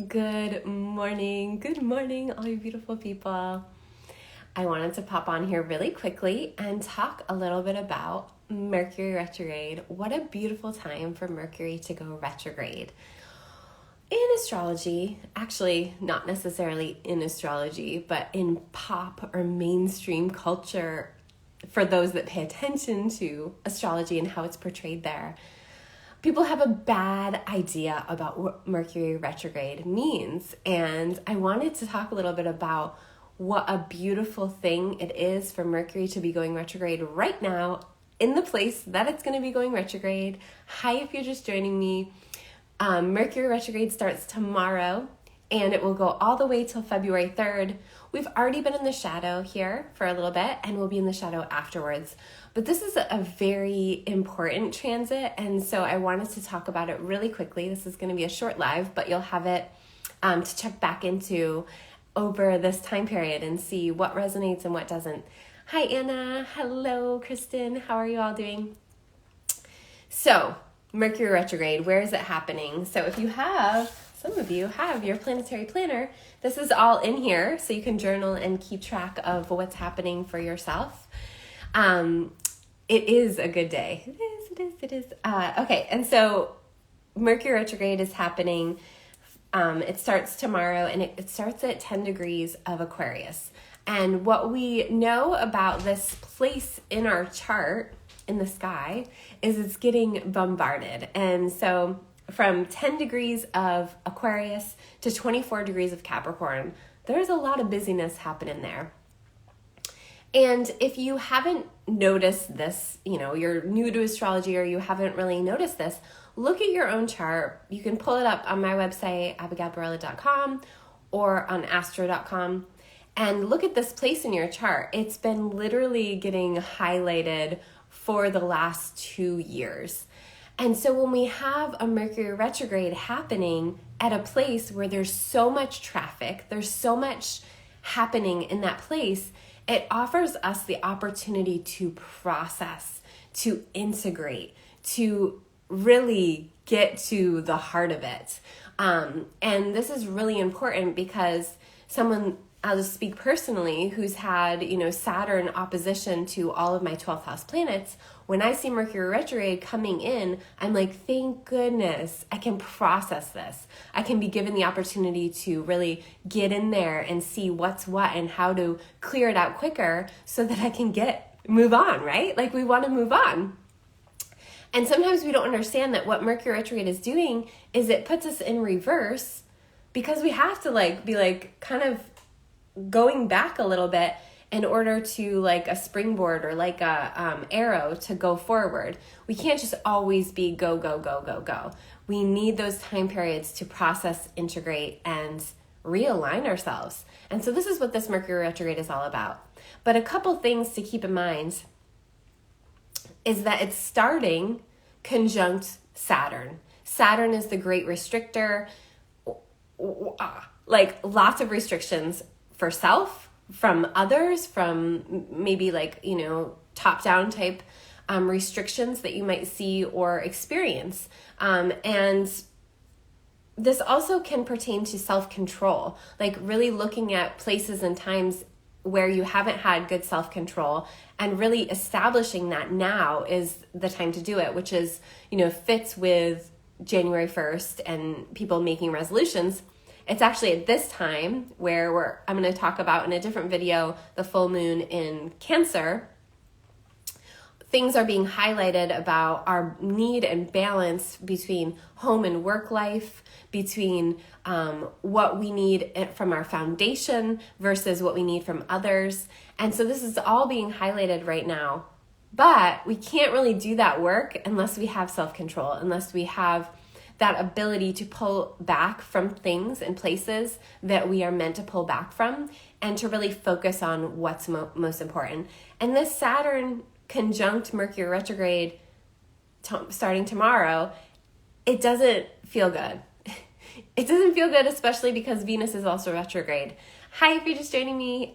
Good morning, all you beautiful people. I wanted to pop on here really quickly and talk a little bit about Mercury retrograde. What a beautiful time for Mercury to go retrograde. In astrology, actually not necessarily in astrology, but in pop or mainstream culture, for those that pay attention to astrology and how it's portrayed there, people have a bad idea about what Mercury retrograde means. And I wanted to talk a little bit about what a beautiful thing it is for Mercury to be going retrograde right now in the place that it's going to be going retrograde. Hi, if you're just joining me. Mercury retrograde starts tomorrow and it will go all the way till February 3rd. We've already been in the shadow here for a little bit and we'll be in the shadow afterwards. But this is a very important transit, and so I wanted to talk about it really quickly. This is going to be a short live, but you'll have it to check back into over this time period and see what resonates and what doesn't. Hi, Anna. Hello, Kristen. How are you all doing? So, Mercury retrograde, where is it happening? So if you have, some of you have your planetary planner, this is all in here, so you can journal and keep track of what's happening for yourself. It is a good day. It is. Okay, and so Mercury retrograde is happening. It starts tomorrow, and it starts at 10 degrees of Aquarius. And what we know about this place in our chart, in the sky, is it's getting bombarded. And so from 10 degrees of Aquarius to 24 degrees of Capricorn, there's a lot of busyness happening there. And if you haven't noticed this, you're new to astrology or you haven't really noticed this, look at your own chart. You can pull it up on my website, abigailbarella.com, or on astro.com, and look at this place in your chart. It's been literally getting highlighted for the last 2 years. And so when we have a Mercury retrograde happening at a place where there's so much traffic, there's so much happening in that place, it offers us the opportunity to process, to integrate, to really get to the heart of it. And this is really important because I'll just speak personally, who's had, Saturn opposition to all of my 12th house planets, when I see Mercury retrograde coming in, I'm like, thank goodness I can process this. I can be given the opportunity to really get in there and see what's what and how to clear it out quicker so that I can move on, right? Like we want to move on. And sometimes we don't understand that what Mercury retrograde is doing is it puts us in reverse because we have to be kind of going back a little bit in order to a springboard or a arrow to go forward. We can't just always be go, go, go, go, go. We need those time periods to process, integrate, and realign ourselves. And so this is what this Mercury retrograde is all about. But a couple things to keep in mind is that it's starting conjunct Saturn. Saturn is the great restrictor, lots of restrictions for self, from others, from maybe top-down type restrictions that you might see or experience. And this also can pertain to self-control, really looking at places and times where you haven't had good self-control and really establishing that now is the time to do it, which is, fits with January 1st and people making resolutions. It's actually at this time where I'm going to talk about in a different video, the full moon in Cancer. Things are being highlighted about our need and balance between home and work life, between what we need from our foundation versus what we need from others. And so this is all being highlighted right now. But we can't really do that work unless we have self-control, unless we have that ability to pull back from things and places that we are meant to pull back from and to really focus on what's most important. And this Saturn conjunct Mercury retrograde starting tomorrow, it doesn't feel good. It doesn't feel good, especially because Venus is also retrograde. Hi, if you're just joining me.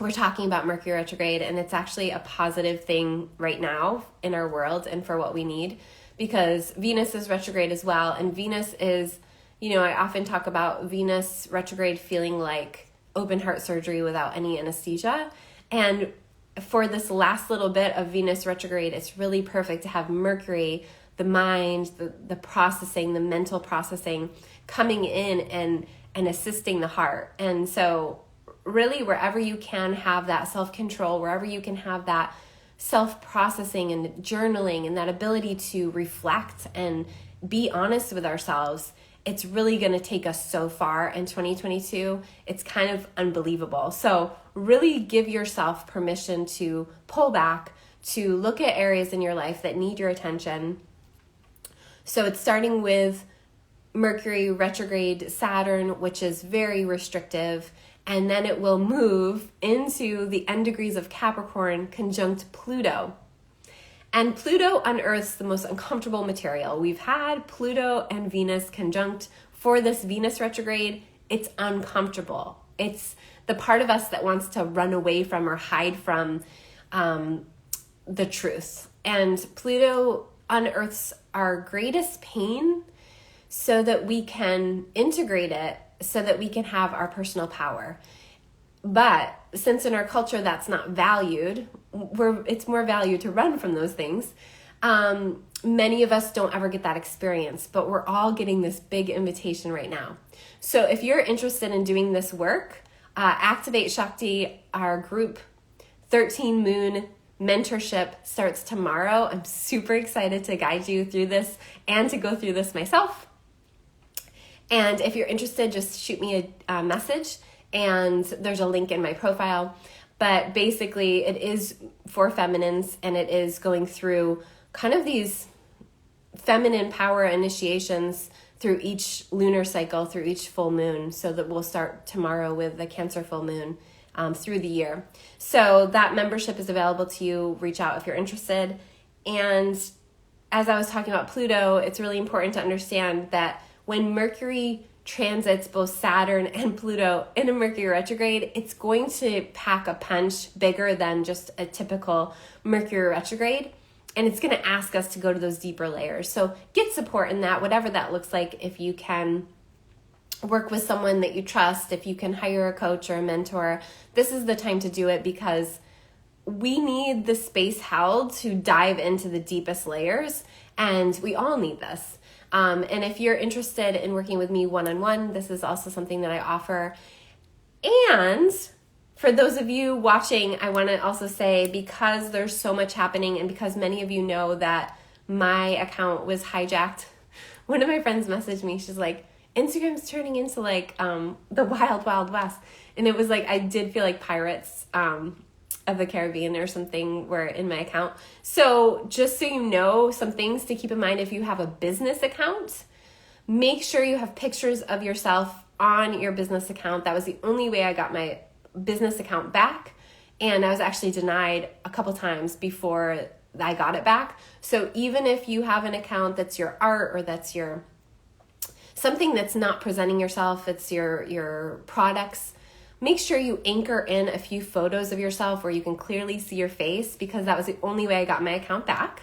We're talking about Mercury retrograde, and it's actually a positive thing right now in our world and for what we need, because Venus is retrograde as well, and Venus is I often talk about Venus retrograde feeling like open heart surgery without any anesthesia. And for this last little bit of Venus retrograde, it's really perfect to have Mercury, the mind, the processing, the mental processing coming in and assisting the heart. And so really wherever you can have that self-control, wherever you can have that self-processing and journaling and that ability to reflect and be honest with ourselves, it's really going to take us so far in 2022. It's kind of unbelievable. So really give yourself permission to pull back, to look at areas in your life that need your attention. So it's starting with Mercury retrograde Saturn, which is very restrictive, and then it will move into the end degrees of Capricorn conjunct Pluto. And Pluto unearths the most uncomfortable material. We've had Pluto and Venus conjunct for this Venus retrograde. It's uncomfortable. It's the part of us that wants to run away from or hide from the truth. And Pluto unearths our greatest pain so that we can integrate it, so that we can have our personal power. But since in our culture that's not valued, it's more valued to run from those things. Many of us don't ever get that experience, but we're all getting this big invitation right now. So if you're interested in doing this work, Activate Shakti, our group 13 Moon mentorship starts tomorrow. I'm super excited to guide you through this and to go through this myself. And if you're interested, just shoot me a message, and there's a link in my profile. But basically, it is for feminines, and it is going through kind of these feminine power initiations through each lunar cycle, through each full moon. So that we'll start tomorrow with the Cancer full moon through the year. So that membership is available to you. Reach out if you're interested. And as I was talking about Pluto, it's really important to understand that when Mercury transits both Saturn and Pluto in a Mercury retrograde, it's going to pack a punch bigger than just a typical Mercury retrograde. And it's going to ask us to go to those deeper layers. So get support in that, whatever that looks like. If you can work with someone that you trust, if you can hire a coach or a mentor, this is the time to do it, because we need the space held to dive into the deepest layers, and we all need this. And if you're interested in working with me one-on-one, this is also something that I offer. And for those of you watching, I want to also say, because there's so much happening, and because many of you know that my account was hijacked, one of my friends messaged me. She's like, Instagram's turning into like the wild, wild west. And it was like, I did feel like Pirates of the Caribbean or something were in my account. So just so you know, some things to keep in mind if you have a business account, make sure you have pictures of yourself on your business account. That was the only way I got my business account back. And I was actually denied a couple times before I got it back. So even if you have an account that's your art, or that's your something that's not presenting yourself, it's your products, make sure you anchor in a few photos of yourself where you can clearly see your face, because that was the only way I got my account back.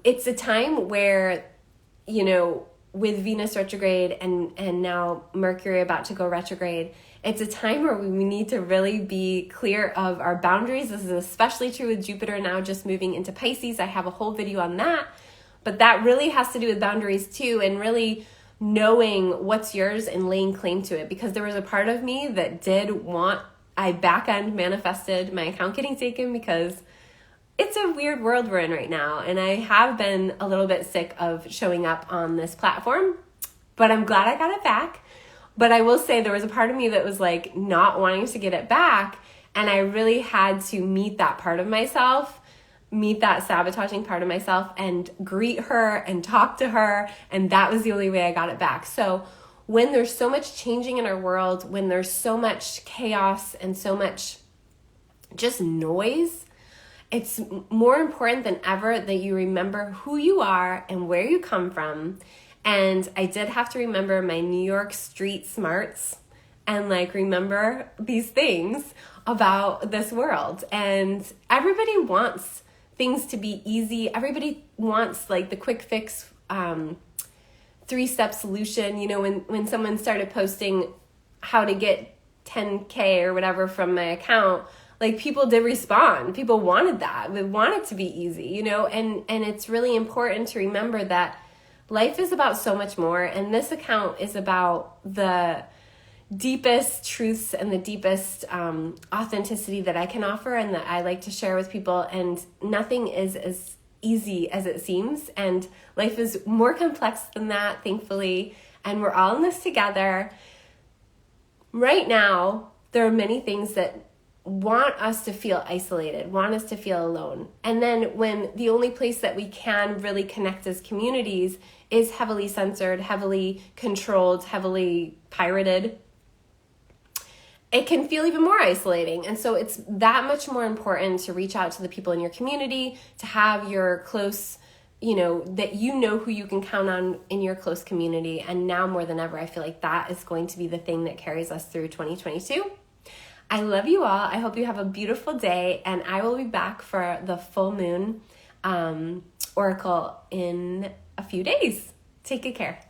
It's a time where, with Venus retrograde and now Mercury about to go retrograde, it's a time where we need to really be clear of our boundaries. This is especially true with Jupiter now just moving into Pisces. I have a whole video on that, but that really has to do with boundaries too, and really knowing what's yours and laying claim to it. Because there was a part of me that I back-end manifested my account getting taken, because it's a weird world we're in right now. And I have been a little bit sick of showing up on this platform, but I'm glad I got it back. But I will say there was a part of me that was like not wanting to get it back. And I really had to meet that part of myself, meet that sabotaging part of myself, and greet her and talk to her. And that was the only way I got it back. So when there's so much changing in our world, when there's so much chaos and so much just noise, it's more important than ever that you remember who you are and where you come from. And I did have to remember my New York street smarts and remember these things about this world. And everybody wants things to be easy. Everybody wants the quick fix 3-step solution. You know, when someone started posting how to get 10K or whatever from my account, like, people did respond. People wanted that. They want it to be easy, you know, and it's really important to remember that life is about so much more. And this account is about the deepest truths and the deepest authenticity that I can offer and that I like to share with people. And nothing is as easy as it seems. And life is more complex than that, thankfully. And we're all in this together. Right now, there are many things that want us to feel isolated, want us to feel alone. And then when the only place that we can really connect as communities is heavily censored, heavily controlled, heavily pirated, it can feel even more isolating. And so it's that much more important to reach out to the people in your community, to have your close, you know, that you know who you can count on in your close community. And now more than ever, I feel like that is going to be the thing that carries us through 2022. I love you all. I hope you have a beautiful day, and I will be back for the full moon oracle in a few days. Take good care.